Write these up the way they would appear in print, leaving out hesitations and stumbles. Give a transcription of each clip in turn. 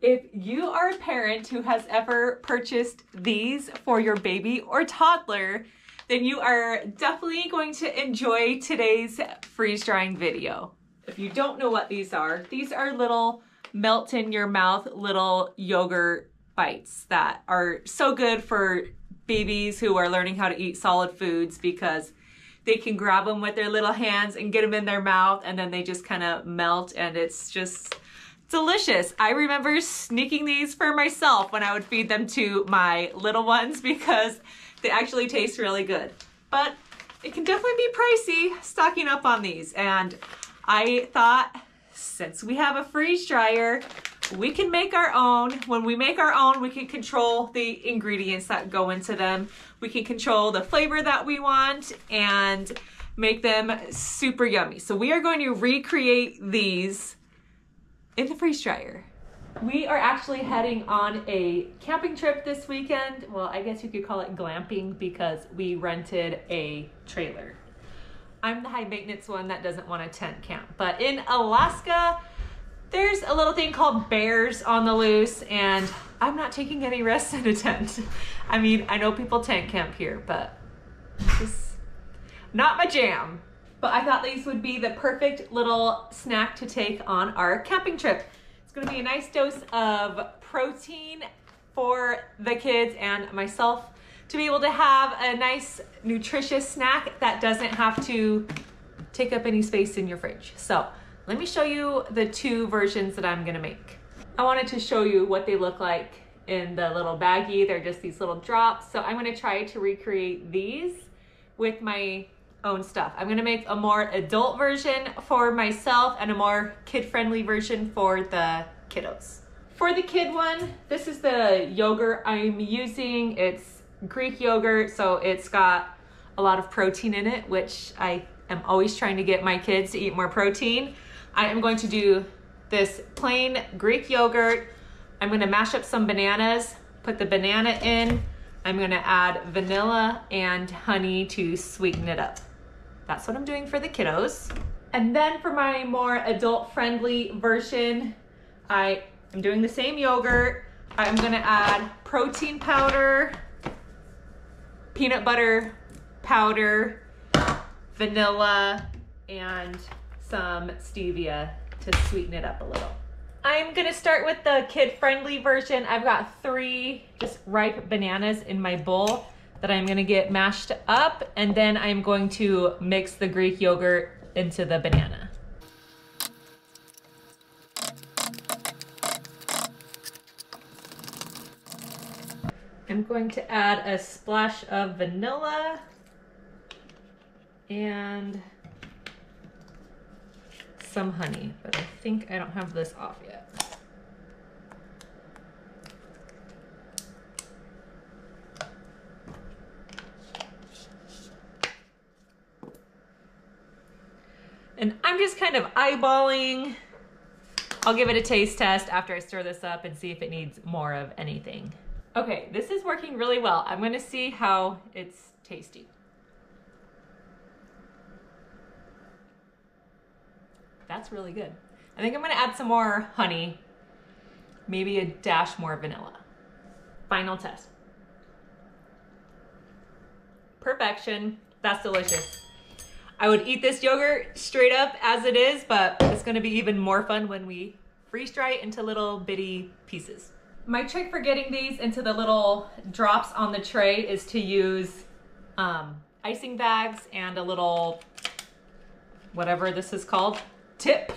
If you are a parent who has ever purchased these for your baby or toddler, then you are definitely going to enjoy today's freeze drying video. If you don't know what these are little melt in your mouth little yogurt bites that are so good for babies who are learning how to eat solid foods, because they can grab them with their little hands and get them in their mouth, and then they just kind of melt, and it's just delicious. I remember sneaking these for myself when I would feed them to my little ones because they actually taste really good. But it can definitely be pricey stocking up on these, and I thought, since we have a freeze dryer, we can make our own. When we make our own, we can control the ingredients that go into them. We can control the flavor that we want and make them super yummy. So we are going to recreate these in the freeze dryer. We are actually heading on a camping trip this weekend. Well, I guess you could call it glamping because we rented a trailer. I'm the high maintenance one that doesn't want a tent camp. But in Alaska, there's a little thing called bears on the loose, and I'm not taking any risks in a tent. I mean, I know people tent camp here, but it's not my jam. But I thought these would be the perfect little snack to take on our camping trip. It's gonna be a nice dose of protein for the kids and myself to be able to have a nice nutritious snack that doesn't have to take up any space in your fridge. So let me show you the two versions that I'm gonna make. I wanted to show you what they look like in the little baggie. They're just these little drops. So I'm gonna try to recreate these with my own stuff. I'm gonna make a more adult version for myself and a more kid-friendly version for the kiddos. For the kid one, this is the yogurt I'm using. It's Greek yogurt, so it's got a lot of protein in it, which I am always trying to get my kids to eat more protein. I am going to do this plain Greek yogurt. I'm gonna mash up some bananas, put the banana in. I'm gonna add vanilla and honey to sweeten it up. That's what I'm doing for the kiddos. And then for my more adult-friendly version, I am doing the same yogurt. I'm gonna add protein powder, peanut butter powder, vanilla, and some stevia to sweeten it up a little. I'm gonna start with the kid-friendly version. I've got 3 just ripe bananas in my bowl that I'm gonna get mashed up, and then I'm going to mix the Greek yogurt into the banana. I'm going to add a splash of vanilla and some honey, but I think I don't have this off yet. And I'm just kind of eyeballing. I'll give it a taste test after I stir this up and see if it needs more of anything. Okay, this is working really well. I'm gonna see how it's tasty. That's really good. I think I'm gonna add some more honey, maybe a dash more vanilla. Final test. Perfection. That's delicious. I would eat this yogurt straight up as it is, but it's gonna be even more fun when we freeze dry it into little bitty pieces. My trick for getting these into the little drops on the tray is to use icing bags and a little, whatever this is called, tip,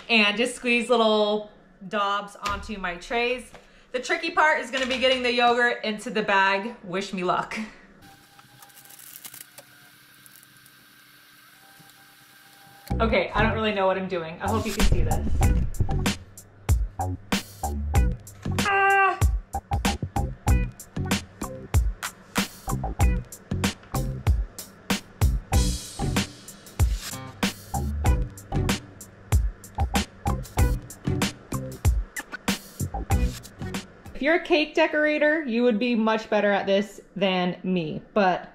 and just squeeze little daubs onto my trays. The tricky part is gonna be getting the yogurt into the bag. Wish me luck. Okay, I don't really know what I'm doing. I hope you can see this. Ah! If you're a cake decorator, you would be much better at this than me, but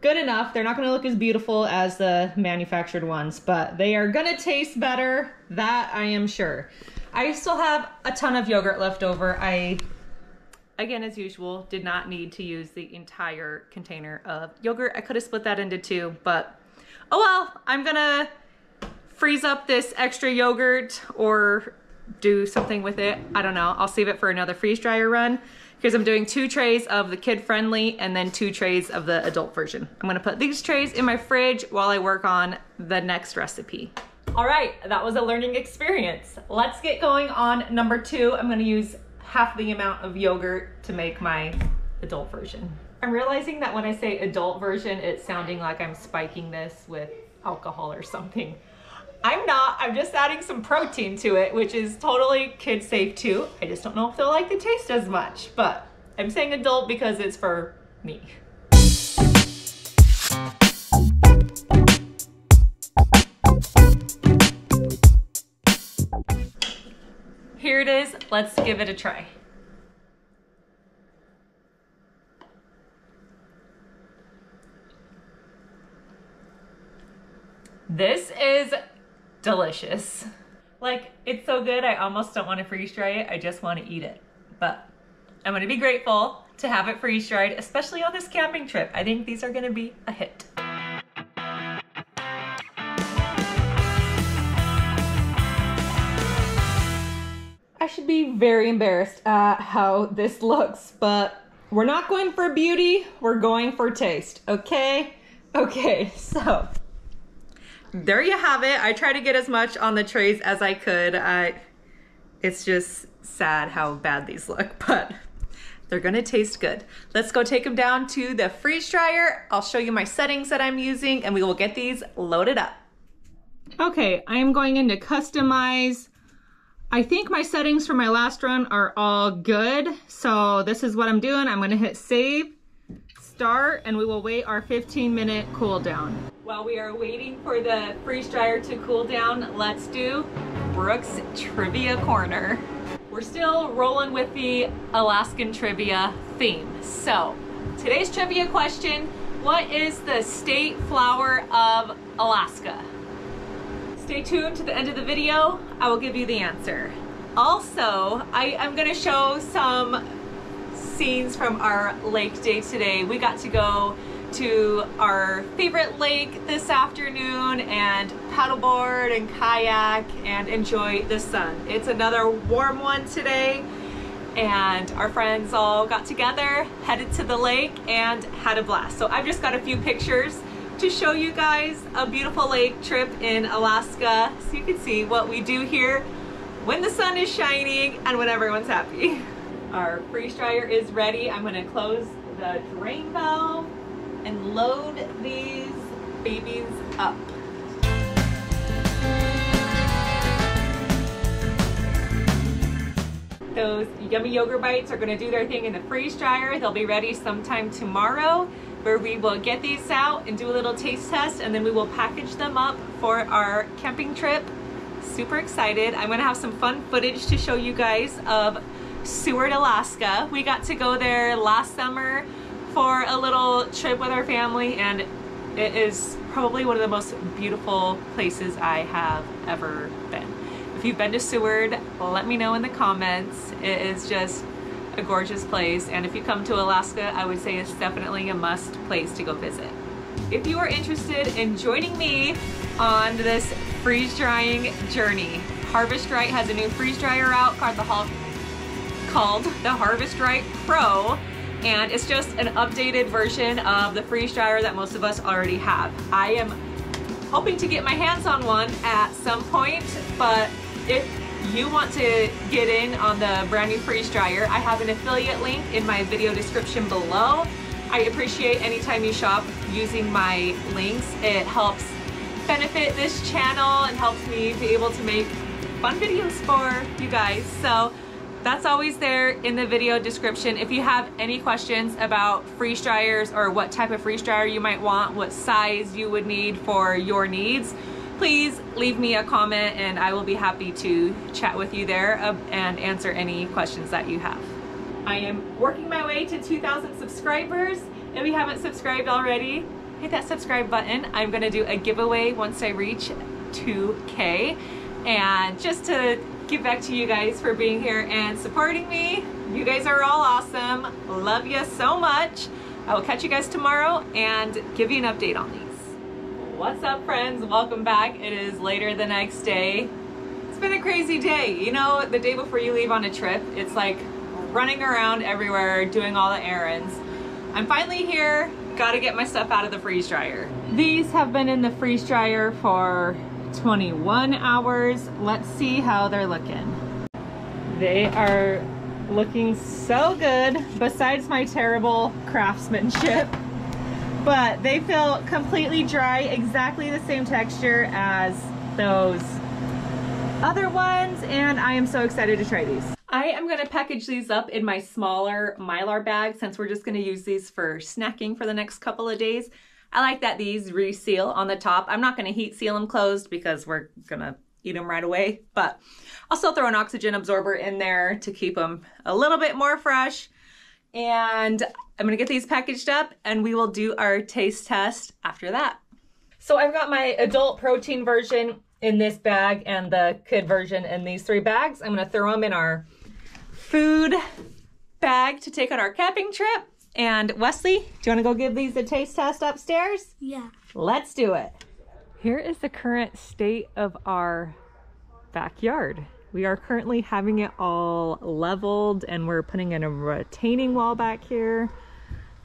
good enough. They're not gonna look as beautiful as the manufactured ones, but they are gonna taste better, that I am sure. I still have a ton of yogurt left over. I, again, as usual, did not need to use the entire container of yogurt. I could have split that into two, but oh well. I'm gonna freeze up this extra yogurt or do something with it. I don't know. I'll save it for another freeze dryer run because I'm doing 2 trays of the kid friendly and then 2 trays of the adult version. I'm gonna put these trays in my fridge while I work on the next recipe. All right, that was a learning experience. Let's get going on number 2. I'm gonna use half the amount of yogurt to make my adult version. I'm realizing that when I say adult version, it's sounding like I'm spiking this with alcohol or something. I'm not, I'm just adding some protein to it, which is totally kid safe too. I just don't know if they'll like the taste as much, but I'm saying adult because it's for me. Here it is, let's give it a try. This is delicious. Like, it's so good, I almost don't want to freeze dry it, I just want to eat it. But I'm gonna be grateful to have it freeze dried, especially on this camping trip. I think these are gonna be a hit. I should be very embarrassed at how this looks, but we're not going for beauty, we're going for taste, okay? Okay, so there you have it. I tried to get as much on the trays as I could. It's just sad how bad these look, but they're gonna taste good. Let's go take them down to the freeze dryer. I'll show you my settings that I'm using and we will get these loaded up. Okay, I am going into customize. I think my settings for my last run are all good. So this is what I'm doing. I'm gonna hit save, start, and we will wait our 15-minute cool down. While we are waiting for the freeze dryer to cool down, let's do Brooke's Trivia Corner. We're still rolling with the Alaskan trivia theme. So today's trivia question, what is the state flower of Alaska? Stay tuned to the end of the video. I will give you the answer. Also, I'm gonna show some scenes from our lake day today. We got to go to our favorite lake this afternoon and paddleboard and kayak and enjoy the sun. It's another warm one today and our friends all got together, headed to the lake and had a blast. So I've just got a few pictures to show you guys a beautiful lake trip in Alaska so you can see what we do here when the sun is shining and when everyone's happy. Our freeze dryer is ready. I'm gonna close the drain valve and load these babies up. Those yummy yogurt bites are gonna do their thing in the freeze dryer. They'll be ready sometime tomorrow where we will get these out and do a little taste test and then we will package them up for our camping trip. Super excited. I'm gonna have some fun footage to show you guys of Seward, Alaska. We got to go there last summer for a little trip with our family and it is probably one of the most beautiful places I have ever been. If you've been to Seward, let me know in the comments. It is just a gorgeous place and if you come to Alaska, I would say it's definitely a must place to go visit. If you are interested in joining me on this freeze drying journey, Harvest Right has a new freeze dryer out called the Harvest Right Pro. And it's just an updated version of the freeze dryer that most of us already have. I am hoping to get my hands on one at some point, but if you want to get in on the brand new freeze dryer, I have an affiliate link in my video description below. I appreciate anytime you shop using my links. It helps benefit this channel and helps me be able to make fun videos for you guys. So that's always there in the video description. If you have any questions about freeze dryers or what type of freeze dryer you might want, what size you would need for your needs, please leave me a comment and I will be happy to chat with you there and answer any questions that you have. I am working my way to 2,000 subscribers. If you haven't subscribed already, hit that subscribe button. I'm gonna do a giveaway once I reach 2K. And just to get back to you guys for being here and supporting me. You guys are all awesome. Love you so much. I will catch you guys tomorrow and give you an update on these. What's up, friends? Welcome back. It is later the next day. It's been a crazy day. You know, the day before you leave on a trip, it's like running around everywhere, doing all the errands. I'm finally here. Gotta get my stuff out of the freeze dryer. These have been in the freeze dryer for 21 hours. Let's see how they're looking. They are looking so good, besides my terrible craftsmanship. But they feel completely dry, exactly the same texture as those other ones, and I am so excited to try these. I am gonna package these up in my smaller Mylar bag since we're just gonna use these for snacking for the next couple of days. I like that these reseal on the top. I'm not gonna heat seal them closed because we're gonna eat them right away, but I'll still throw an oxygen absorber in there to keep them a little bit more fresh. And I'm gonna get these packaged up and we will do our taste test after that. So I've got my adult protein version in this bag and the kid version in these 3 bags. I'm gonna throw them in our food bag to take on our camping trip. And Wesley, do you wanna go give these a taste test upstairs? Yeah. Let's do it. Here is the current state of our backyard. We are currently having it all leveled and we're putting in a retaining wall back here.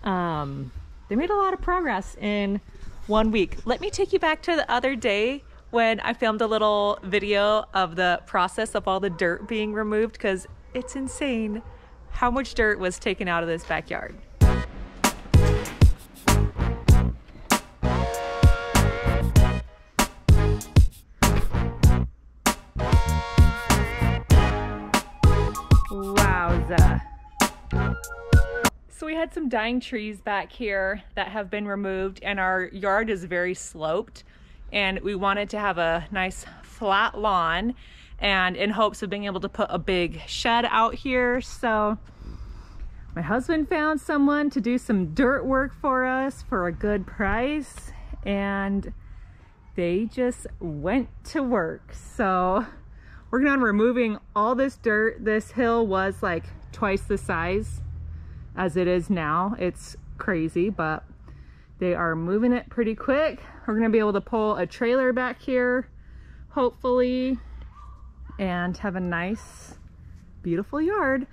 They made a lot of progress in 1 week. Let me take you back to the other day when I filmed a little video of the process of all the dirt being removed, because it's insane how much dirt was taken out of this backyard. Wowza. So we had some dying trees back here that have been removed, and our yard is very sloped, and we wanted to have a nice flat lawn and in hopes of being able to put a big shed out here. So my husband found someone to do some dirt work for us for a good price, and they just went to work. So working on removing all this dirt. This hill was like twice the size as it is now. It's crazy, but they are moving it pretty quick. We're gonna be able to pull a trailer back here, hopefully, and have a nice, beautiful yard.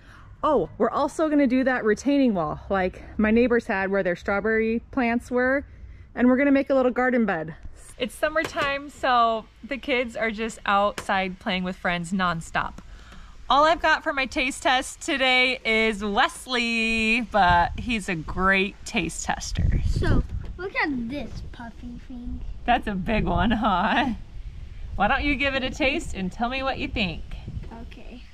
Oh, we're also gonna do that retaining wall like my neighbors had where their strawberry plants were, and we're gonna make a little garden bed. It's summertime, so the kids are just outside playing with friends nonstop. All I've got for my taste test today is Wesley, but he's a great taste tester. So, look at this puffy thing. That's a big one, huh? Why don't you give it a taste and tell me what you think? Okay.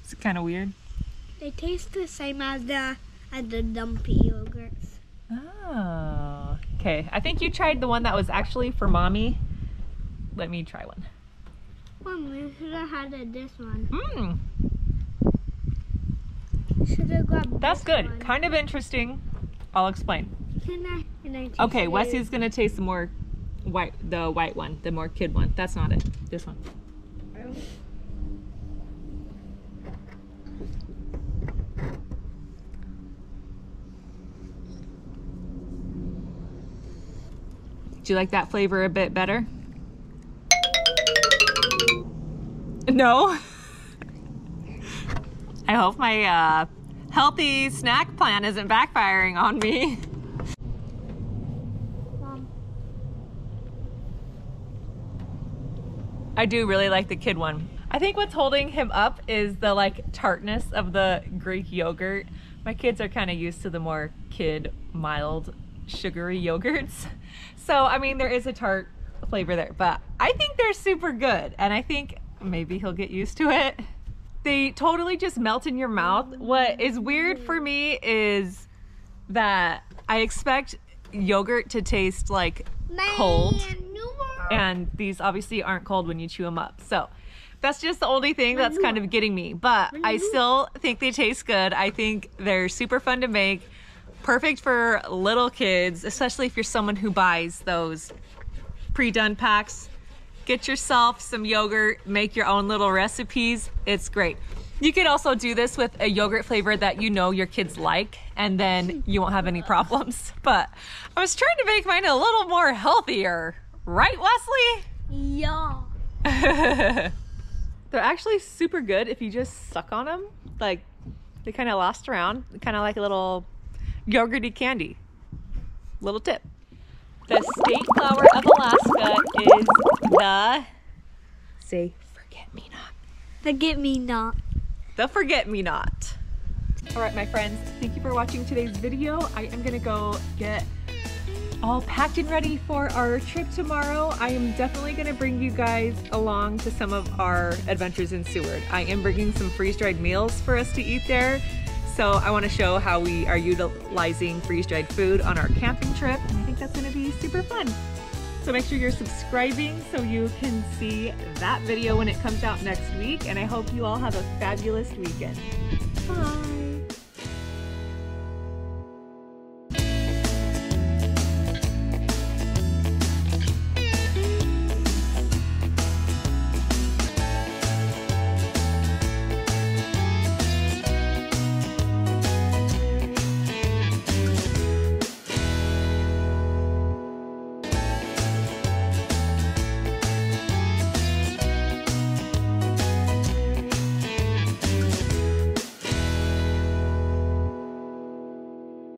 Is it kind of weird? They taste the same as the dumpy yogurts. Oh, okay. I think you tried the one that was actually for mommy. Let me try one. Mom, we should have had this one. Mmm, We should have got that's this good. one. Kind of interesting. I'll explain. Can I taste Okay, it? Wesley's gonna taste the more white, the white one, the more kid one. That's not it. This one. Do you like that flavor a bit better? No? I hope my healthy snack plan isn't backfiring on me. Mom. I do really like the kid one. I think what's holding him up is the like tartness of the Greek yogurt. My kids are kind of used to the more kid, mild, sugary yogurts. So, I mean, there is a tart flavor there, but I think they're super good, and I think maybe he'll get used to it. They totally just melt in your mouth. What is weird for me is that I expect yogurt to taste like cold, and these obviously aren't cold when you chew them up. So that's just the only thing that's kind of getting me, but I still think they taste good. I think they're super fun to make. Perfect for little kids, especially if you're someone who buys those pre-done packs. Get yourself some yogurt, make your own little recipes. It's great. You could also do this with a yogurt flavor that you know your kids like, and then you won't have any problems. But I was trying to make mine a little more healthier. Right, Wesley? Yeah. They're actually super good if you just suck on them. Like, they kind of last around, kind of like a little yogurty candy. Little tip. The state flower of Alaska is the, say, forget-me-not. Forget-me-not. The forget-me-not. All right, my friends, thank you for watching today's video. I am gonna go get all packed and ready for our trip tomorrow. I am definitely gonna bring you guys along to some of our adventures in Seward. I am bringing some freeze-dried meals for us to eat there. So I wanna show how we are utilizing freeze-dried food on our camping trip. And I think that's gonna be super fun. So make sure you're subscribing so you can see that video when it comes out next week. And I hope you all have a fabulous weekend. Bye.